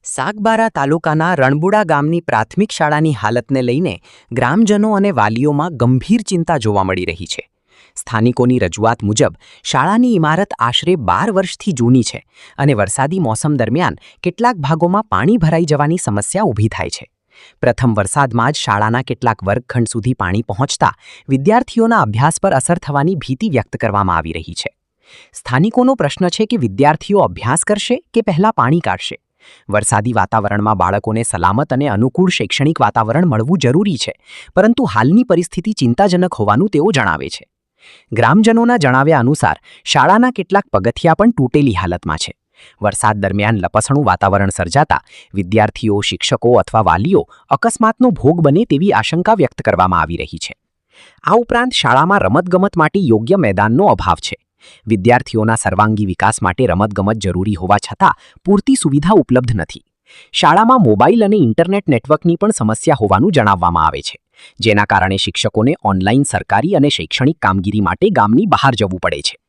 સાગબારા તાલુકાના રણબુડા ગામની પ્રાથમિક શાળાની હાલતને લઈને ગ્રામજનો અને વાલીઓમાં ગંભીર ચિંતા જોવા મળી રહી છે. સ્થાનિકોની રજૂઆત મુજબ શાળાની ઇમારત આશરે 12 વર્ષથી જૂની છે અને વરસાદી મોસમ દરમિયાન કેટલાક ભાગોમાં પાણી ભરાઈ જવાની સમસ્યા ઊભી થાય છે. પ્રથમ વરસાદમાં જ શાળાના કેટલાક વર્ગખંડ સુધી પાણી પહોંચતા વિદ્યાર્થીઓના અભ્યાસ પર અસર થવાની ભીતિ વ્યક્ત કરવામાં આવી રહી છે. સ્થાનિકોનો પ્રશ્ન છે કે વિદ્યાર્થીઓ અભ્યાસ કરશે કે પહેલા પાણી કાઢશે. વરસાદી વાતાવરણમાં બાળકોને સલામત અને અનુકૂળ શૈક્ષણિક વાતાવરણ મળવું જરૂરી છે, પરંતુ હાલની પરિસ્થિતિ ચિંતાજનક હોવાનું તેઓ જણાવે છે. ગ્રામજનોના જણાવ્યા અનુસાર શાળાના કેટલાક પગથિયા પણ તૂટેલી હાલતમાં છે. વરસાદ દરમિયાન લપસણું વાતાવરણ સર્જાતા વિદ્યાર્થીઓ, શિક્ષકો અથવા વાલીઓ અકસ્માતનો ભોગ બને તેવી આશંકા વ્યક્ત કરવામાં આવી રહી છે. આ ઉપરાંત શાળામાં રમતગમત માટે યોગ્ય મેદાનનો અભાવ છે. વિદ્યાર્થીઓના સર્વાંગી વિકાસ માટે રમતગમત જરૂરી હોવા છતાં પૂરતી સુવિધા ઉપલબ્ધ નથી. શાળામાં મોબાઈલ અને ઇન્ટરનેટ નેટવર્કની પણ સમસ્યા હોવાનું જણાવવામાં આવે છે, જેના કારણે શિક્ષકોને ઓનલાઈન સરકારી અને શૈક્ષણિક કામગીરી માટે ગામની બહાર જવું પડે છે.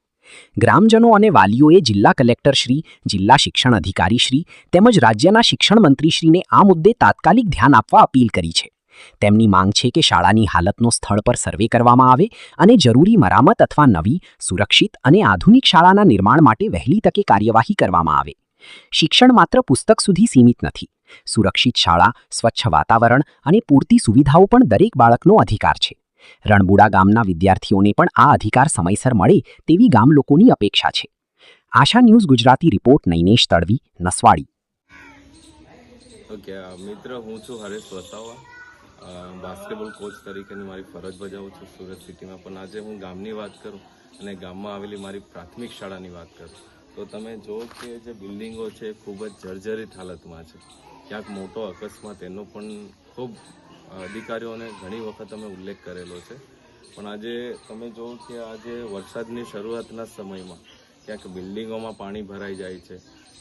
ગ્રામજનો અને વાલીઓએ જિલ્લા કલેક્ટર શ્રી, જિલ્લા શિક્ષણ અધિકારી શ્રી તેમજ રાજ્યના શિક્ષણ મંત્રીશ્રીને આ મુદ્દે તાત્કાલિક ધ્યાન આપવા અપીલ કરી છે. તેમની માંગ છે કે શાળાની હાલતનો સ્થળ પર સર્વે કરવામાં આવે અને જરૂરી મરામત અથવા નવી, સુરક્ષિત અને આધુનિક શાળાના નિર્માણ માટે વહેલી તકે કાર્યવાહી કરવામાં આવે. શિક્ષણ માત્ર પુસ્તક સુધી સીમિત નથી. સુરક્ષિત શાળા, સ્વચ્છ વાતાવરણ અને પૂરતી સુવિધાઓ પણ દરેક બાળકનો અધિકાર છે. રણબુડા ગામના વિદ્યાર્થીઓને પણ આ અધિકાર સમયસર મળે તેવી ગામ લોકોની અપેક્ષા છે. Asha news Gujarati report Nainesh Tadvi, Naswadi. Okay મિત્ર, હું છું હરેશ વસાવા. બાસ્કેટબોલ કોચ તરીકેની મારી ફરજ બજાવું છું સુરત સિટીમાં. પણ આજે હું ગામની વાત કરું અને ગામમાં આવેલી મારી પ્રાથમિક શાળાની વાત કરું તો તમે જો કે જે બિલ્ડિંગો છે ખૂબ જ જર્જરિત હાલતમાં છે. ક્યાંક મોટો અકસ્માત એનો પણ ખૂબ અધિકારીઓને ઘણી વખત અમે ઉલ્લેખ કરેલો છે. પણ આજે તમે જો કે આજે વરસાદની શરૂઆતના સમયમાં ક્યાંક બિલ્ડિંગોમાં પાણી ભરાઈ જાય છે,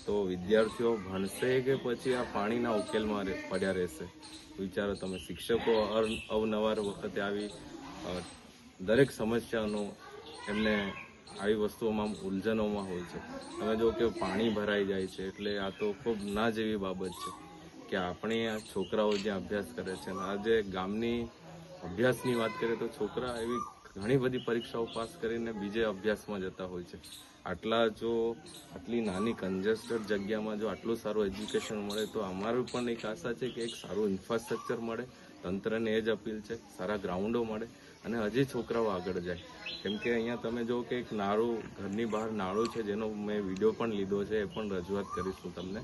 તો વિદ્યાર્થીઓ ભણશે કે પછી આ પાણીના ઉકેલમાં પડ્યા રહેશે? વિચારો તમે. શિક્ષકો અવનવાર વખતે આવી દરેક સમસ્યાનો એમને આવી વસ્તુઓમાં ઉલઝનોમાં હોય છે. તમે જો કે પાણી ભરાઈ જાય છે એટલે આ તો ખૂબ ના જેવી બાબત છે કે આપણે આ છોકરાઓ જ્યાં અભ્યાસ કરે છે, આજે ગામની અભ્યાસની વાત કરીએ તો છોકરા એવી ઘણી બધી પરીક્ષાઓ પાસ કરીને બીજે અભ્યાસમાં જતા હોય છે. આટલી નાની કન્જેસ્ટેડ જગ્યામાં જો આટલું સારું એજ્યુકેશન મળે તો અમારું પણ એક આશા છે કે એક સારું ઇન્ફ્રાસ્ટ્રક્ચર મળે. તંત્રને એ જ અપીલ છે, સારા ગ્રાઉન્ડો મળે અને હજી છોકરાઓ આગળ જાય. કેમ કે અહીંયા તમે જો કે એક નાળું, ઘરની બહાર નાળું છે જેનો મેં વિડીયો પણ લીધો છે, એ પણ રજૂઆત કરીશું તમને.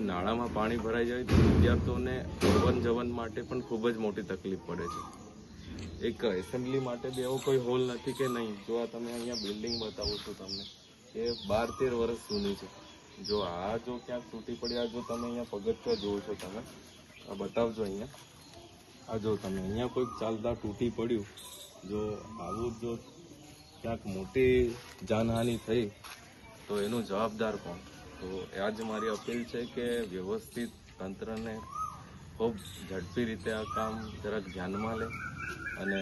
નાળામાં પાણી ભરાઈ જાય તો વિદ્યાર્થીઓને આવન જવન માટે પણ ખૂબ જ મોટી તકલીફ પડે છે. એક એસેમ્બલી માટે બી એવો કોઈ હોલ નથી કે નહીં. જો આ તમે અહીંયા બિલ્ડિંગ બતાવું છું તમને, એ 12-13 વર્ષ જૂની છે. જો ક્યાંક તૂટી પડ્યા, જો તમે અહીંયા પગથિયા જોવો છો, તમે આ બતાવજો અહીંયા. આ જો તમે અહીંયા કોઈક ચાલતા તૂટી પડ્યું, જો આવું જો ક્યાંક મોટી જાનહાનિ થઈ તો એનું જવાબદાર કોણ? તો આ જ મારી અપીલ છે કે વ્યવસ્થિત તંત્રને ખૂબ ઝડપી રીતે આ કામ જરાક ધ્યાનમાં લે અને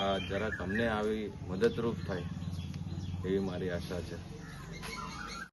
આ જરાક અમને આવી મદદરૂપ થાય એવી મારી આશા છે.